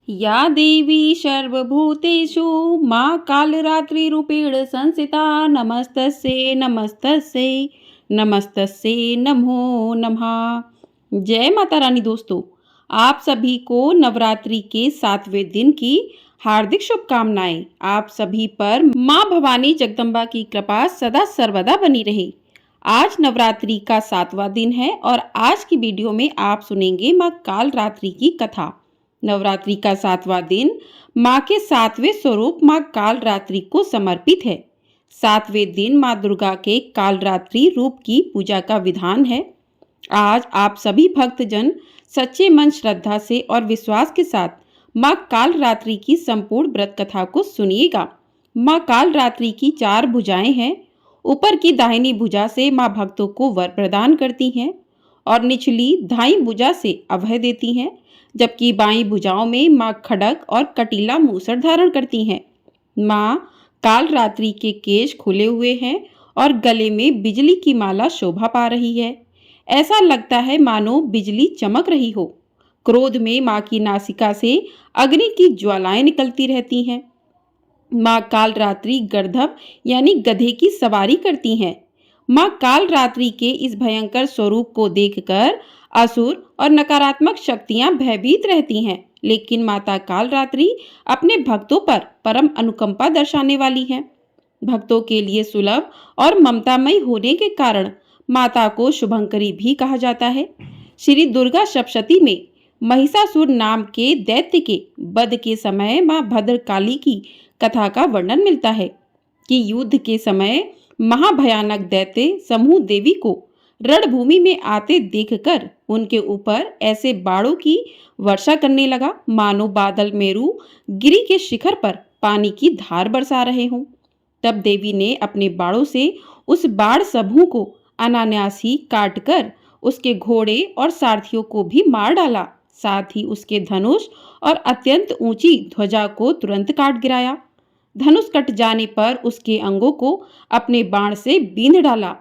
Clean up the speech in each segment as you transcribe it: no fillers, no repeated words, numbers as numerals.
या देवी सर्वभूतेषु माँ कालरात्रिरूपेण संस्थिता नमस्तस्यै नमस्तस्यै नमस्तस्यै नमो नमः। जय माता रानी। दोस्तों, आप सभी को नवरात्रि के 7वें दिन की हार्दिक शुभकामनाएं। आप सभी पर माँ भवानी जगदम्बा की कृपा सदा सर्वदा बनी रहे। आज नवरात्रि का 7वां दिन है और आज की वीडियो में आप सुनेंगे माँ कालरात्रि की कथा। नवरात्रि का 7वां दिन माँ के 7वें स्वरूप माँ कालरात्रि को समर्पित है। 7वें दिन माँ दुर्गा के कालरात्रि रूप की पूजा का विधान है। आज आप सभी भक्तजन सच्चे मन, श्रद्धा से और विश्वास के साथ माँ कालरात्रि की संपूर्ण व्रत कथा को सुनिएगा। माँ कालरात्रि की 4 भुजाएं हैं। ऊपर की दाहिनी भुजा से माँ भक्तों को वर प्रदान करती हैं और निचली दाईं भुजा से अभय देती हैं, जबकि बाईं भुजाओं में माँ खड्ग और कटीला मूसर धारण करती हैं। माँ कालरात्रि के केश खुले हुए हैं और गले में बिजली की माला शोभा पा रही है। ऐसा लगता है मानो बिजली चमक रही हो। क्रोध में माँ की नासिका से अग्नि की ज्वालाएं निकलती रहती हैं। माँ कालरात्रि गर्दभ यानी गधे की सवारी करती हैं। माँ कालरात्रि के इस भयंकर स्वरूप को देखकर असुर और नकारात्मक शक्तियां भयभीत रहती हैं, लेकिन माता कालरात्रि अपने भक्तों पर परम अनुकंपा दर्शाने वाली हैं। भक्तों के लिए सुलभ और ममतामयी होने के कारण माता को शुभंकरी भी कहा जाता है। श्री दुर्गा सप्तशती में महिषासुर नाम के दैत्य के वध के समय माँ भद्रकाली की कथा का वर्णन मिलता है कि युद्ध के समय महाभयानक दैत्य समूह देवी को रणभूमि में आते देखकर उनके ऊपर ऐसे बाणों की वर्षा करने लगा मानो बादल मेरू गिरी के शिखर पर पानी की धार बरसा रहे हों। तब देवी ने अपने बाणों से उस बाण समूह को अनायास ही काटकर उसके घोड़े और सारथियों को भी मार डाला। साथ ही उसके धनुष और अत्यंत ऊंची ध्वजा को तुरंत काट गिराया। धनुष कट जाने पर उसके अंगों को अपने बाण से बींध डाला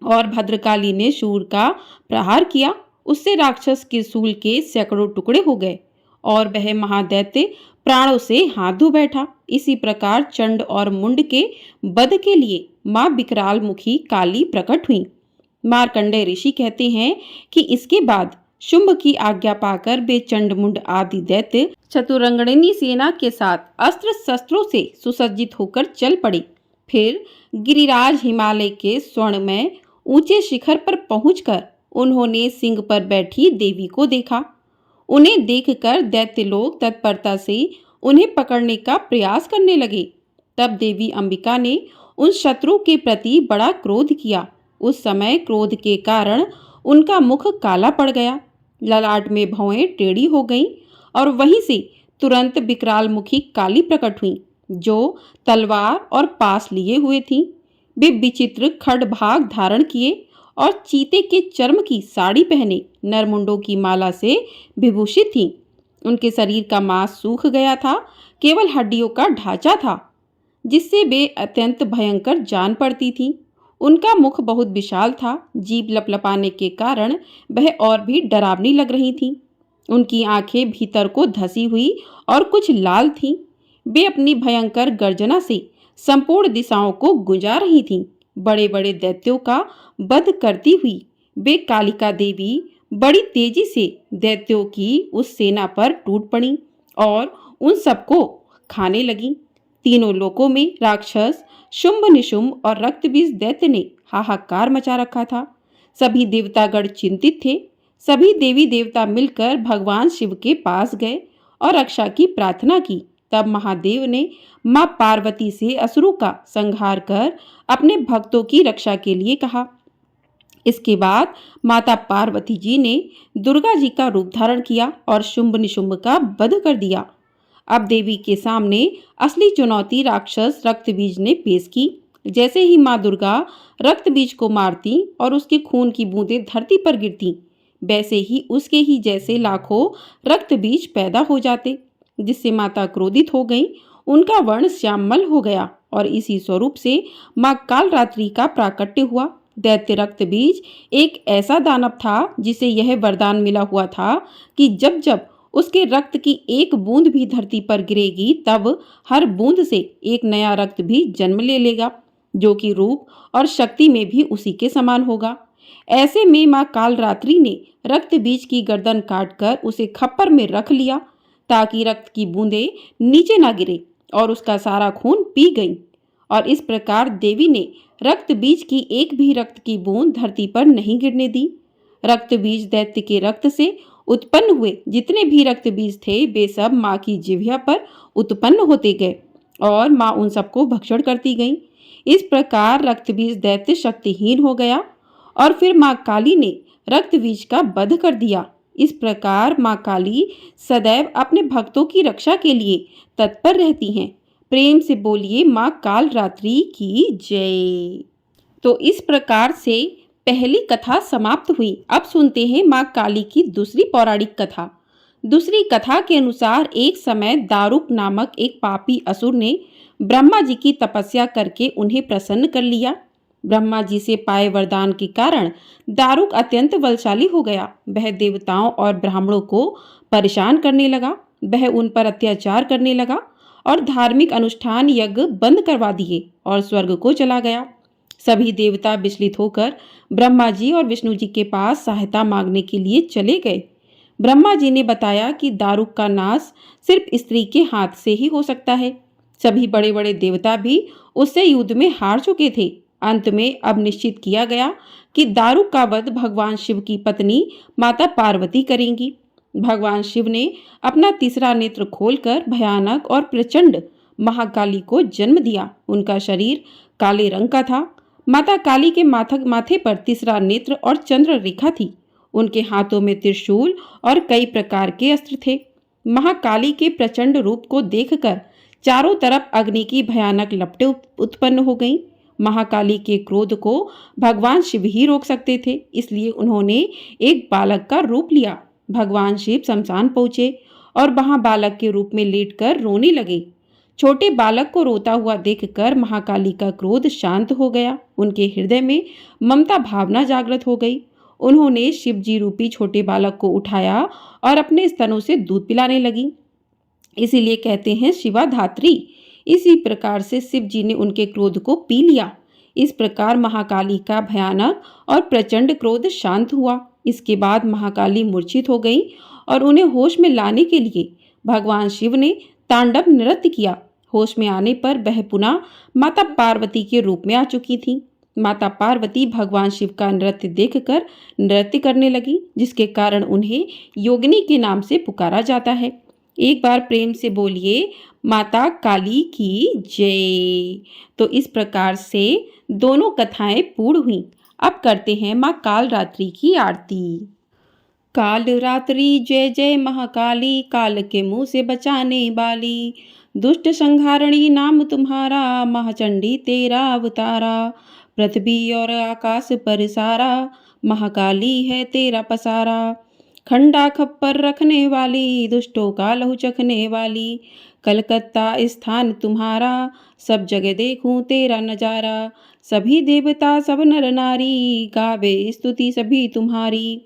और भद्रकाली ने शूर का प्रहार किया। उससे राक्षस के शूल के सैकड़ों टुकड़े हो गए और वह महादैत्य प्राणों से हाथ धो बैठा। इसी प्रकार चंड और मुंड के वध के लिए माँ विकराल मुखी काली प्रकट हुई। मार्कंडेय ऋषि कहते हैं कि इसके बाद शुंभ की आज्ञा पाकर वे चंड मुंड आदि दैत्य चतुरंगणी सेना के साथ अस्त्र शस्त्रों से सुसज्जित होकर चल पड़े। फिर गिरिराज हिमालय के स्वर्णमय ऊंचे शिखर पर पहुंचकर उन्होंने सिंह पर बैठी देवी को देखा। उन्हें देखकर दैत्य लोग तत्परता से उन्हें पकड़ने का प्रयास करने लगे। तब देवी अंबिका ने उन शत्रु के प्रति बड़ा क्रोध किया। उस समय क्रोध के कारण उनका मुख काला पड़ गया, ललाट में भौहें टेढ़ी हो गईं और वहीं से तुरंत विकराल मुखी काली प्रकट हुई, जो तलवार और पास लिए हुए थी। वे विचित्र खड्भाग धारण किए और चीते के चर्म की साड़ी पहने नरमुंडों की माला से विभूषित थीं। उनके शरीर का मांस सूख गया था, केवल हड्डियों का ढांचा था, जिससे वे अत्यंत भयंकर जान पड़ती थीं। उनका मुख बहुत विशाल था, जीभ लपलपाने के कारण वह और भी डरावनी लग रही थीं। उनकी आंखें भीतर को धसी हुई और कुछ लाल थीं। वे अपनी भयंकर गर्जना से संपूर्ण दिशाओं को गुंजा रही थीं। बड़े बड़े दैत्यों का वध करती हुई वे कालिका देवी बड़ी तेजी से दैत्यों की उस सेना पर टूट पड़ी और उन सबको खाने लगी। तीनों लोकों में राक्षस शुंभ निशुंभ और रक्तबीज दैत्य ने हाहाकार मचा रखा था। सभी देवतागण चिंतित थे। सभी देवी देवता मिलकर भगवान शिव के पास गए और रक्षा की प्रार्थना की। तब महादेव ने मां पार्वती से असुरों का संहार कर अपने भक्तों की रक्षा के लिए कहा। इसके बाद माता पार्वती जी ने दुर्गा जी का रूप धारण किया और शुंभ निशुंभ का वध कर दिया। अब देवी के सामने असली चुनौती राक्षस रक्तबीज ने पेश की। जैसे ही माँ दुर्गा रक्तबीज को मारती और उसके खून की बूंदें धरती पर गिरती, वैसे ही उसके ही जैसे लाखों रक्तबीज पैदा हो जाते, जिससे माता क्रोधित हो गई। उनका वर्ण श्यामल हो गया और इसी स्वरूप से माँ कालरात्रि का प्राकट्य हुआ। दैत्य रक्तबीज एक ऐसा दानव था जिसे यह वरदान मिला हुआ था कि जब जब उसके रक्त की एक बूंद भी धरती पर गिरेगी तब हर बूंद से एक नया रक्त भी जन्म ले लेगा, जो कि रूप और शक्ति में भी उसी के समान होगा। ऐसे में माँ कालरात्रि ने रक्त बीज की गर्दन काटकर उसे खप्पर में रख लिया, ताकि रक्त की बूंदें नीचे ना गिरे और उसका सारा खून पी गई। और इस प्रकार देवी ने रक्त बीज की एक भी रक्त की बूंद धरती पर नहीं गिरने दी। रक्त बीज दैत्य के रक्त से उत्पन्न हुए जितने भी रक्त बीज थे वे सब माँ की जिह्वा पर उत्पन्न होते गए और माँ उन सबको भक्षण करती गई। इस प्रकार रक्त बीज दैत्य शक्तिहीन हो गया और फिर माँ काली ने रक्त बीज का वध कर दिया। इस प्रकार माँ काली सदैव अपने भक्तों की रक्षा के लिए तत्पर रहती हैं। प्रेम से बोलिए माँ कालरात्रि की जय। तो इस प्रकार से पहली कथा समाप्त हुई। अब सुनते हैं माँ काली की दूसरी पौराणिक कथा। दूसरी कथा के अनुसार एक समय दारुक नामक एक पापी असुर ने ब्रह्मा जी की तपस्या करके उन्हें प्रसन्न कर लिया। ब्रह्मा जी से पाए वरदान के कारण दारुक अत्यंत बलशाली हो गया। वह देवताओं और ब्राह्मणों को परेशान करने लगा। वह उन पर अत्याचार करने लगा और धार्मिक अनुष्ठान यज्ञ बंद करवा दिए और स्वर्ग को चला गया। सभी देवता विचलित होकर ब्रह्मा जी और विष्णु जी के पास सहायता मांगने के लिए चले गए। ब्रह्मा जी ने बताया कि दारुक का नाश सिर्फ स्त्री के हाथ से ही हो सकता है। सभी बड़े बड़े देवता भी उससे युद्ध में हार चुके थे। अंत में अब निश्चित किया गया कि दारुक का वध भगवान शिव की पत्नी माता पार्वती करेंगी। भगवान शिव ने अपना तीसरा नेत्र खोलकर भयानक और प्रचंड महाकाली को जन्म दिया। उनका शरीर काले रंग का था। माता काली के माथे पर तीसरा नेत्र और चंद्र रेखा थी। उनके हाथों में त्रिशूल और कई प्रकार के अस्त्र थे। महाकाली के प्रचंड रूप को देखकर चारों तरफ अग्नि की भयानक लपटें उत्पन्न हो गईं। महाकाली के क्रोध को भगवान शिव ही रोक सकते थे, इसलिए उन्होंने एक बालक का रूप लिया। भगवान शिव शमशान पहुंचे और वहां बालक के रूप में लेटकर रोने लगे। छोटे बालक को रोता हुआ देखकर महाकाली का क्रोध शांत हो गया। उनके हृदय में ममता भावना जागृत हो गई। उन्होंने शिव जी रूपी छोटे बालक को उठाया और अपने स्तनों से दूध पिलाने लगी। इसीलिए कहते हैं शिवा धात्री। इसी प्रकार से शिव जी ने उनके क्रोध को पी लिया। इस प्रकार महाकाली का भयानक और प्रचंड क्रोध शांत हुआ। इसके बाद महाकाली मूर्छित हो गई और उन्हें होश में लाने के लिए भगवान शिव ने तांडव नृत्य किया। होश में आने पर वह पुनः माता पार्वती के रूप में आ चुकी थी। माता पार्वती भगवान शिव का नृत्य देखकर नृत्य करने लगी, जिसके कारण उन्हें योगिनी के नाम से पुकारा जाता है। एक बार प्रेम से बोलिए माता काली की जय। तो इस प्रकार से दोनों कथाएं पूर्ण हुई। अब करते हैं माँ कालरात्रि की आरती। काल रात्रि जय जय महाकाली, काल के मुंह से बचाने वाली, दुष्ट संहारणी नाम तुम्हारा, महाचंडी तेरा अवतारा, पृथ्वी और आकाश पर सारा, महाकाली है तेरा पसारा, खंडा खप्पर रखने वाली, दुष्टों का लहू चखने वाली, कलकत्ता स्थान तुम्हारा, सब जगह देखूं तेरा नजारा, सभी देवता सब नर नारी, गावे स्तुति सभी तुम्हारी,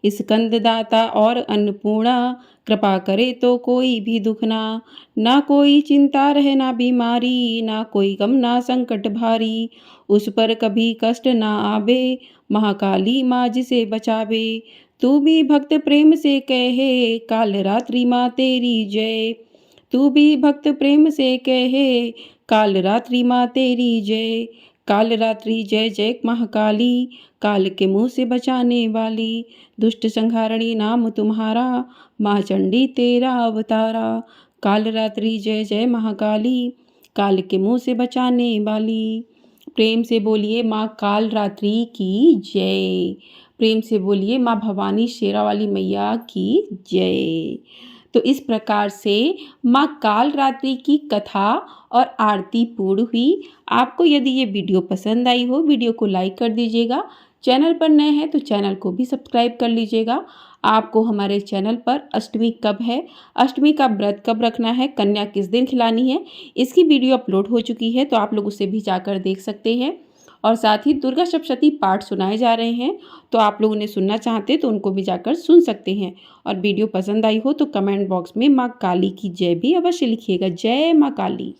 स्कंददाता और अन्नपूर्णा, कृपा करे तो कोई भी दुख ना कोई चिंता रहे ना बीमारी, ना कोई गम ना संकट भारी, उस पर कभी कष्ट ना आवे, महाकाली माँ जिसे बचावे, तू भी भक्त प्रेम से कहे, काल रात्रि माँ तेरी जय, तू भी भक्त प्रेम से कहे, काल रात्रि माँ तेरी जय, काल रात्रि जय जय महाकाली, काल के मुंह से बचाने वाली, दुष्ट संहारणी नाम तुम्हारा, माँ चंडी तेरा अवतारा, काल रात्रि जय जय महाकाली, काल के मुंह से बचाने वाली। प्रेम से बोलिए माँ काल रात्रि की जय। प्रेम से बोलिए माँ भवानी शेरावाली मैया की जय। तो इस प्रकार से माँ काल रात्रि की कथा और आरती पूर्ण हुई। आपको यदि ये वीडियो पसंद आई हो, वीडियो को लाइक कर दीजिएगा। चैनल पर नए हैं तो चैनल को भी सब्सक्राइब कर लीजिएगा। आपको हमारे चैनल पर अष्टमी कब है, अष्टमी का व्रत कब रखना है, कन्या किस दिन खिलानी है, इसकी वीडियो अपलोड हो चुकी है, तो आप लोग उसे भी जाकर देख सकते हैं। और साथ ही दुर्गा सप्तशती पाठ सुनाए जा रहे हैं। तो आप लोग उन्हें सुनना चाहते हैं तो उनको भी जाकर सुन सकते हैं। और वीडियो पसंद आई हो तो कमेंट बॉक्स में माँ काली की जय भी अवश्य लिखिएगा। जय माँ काली।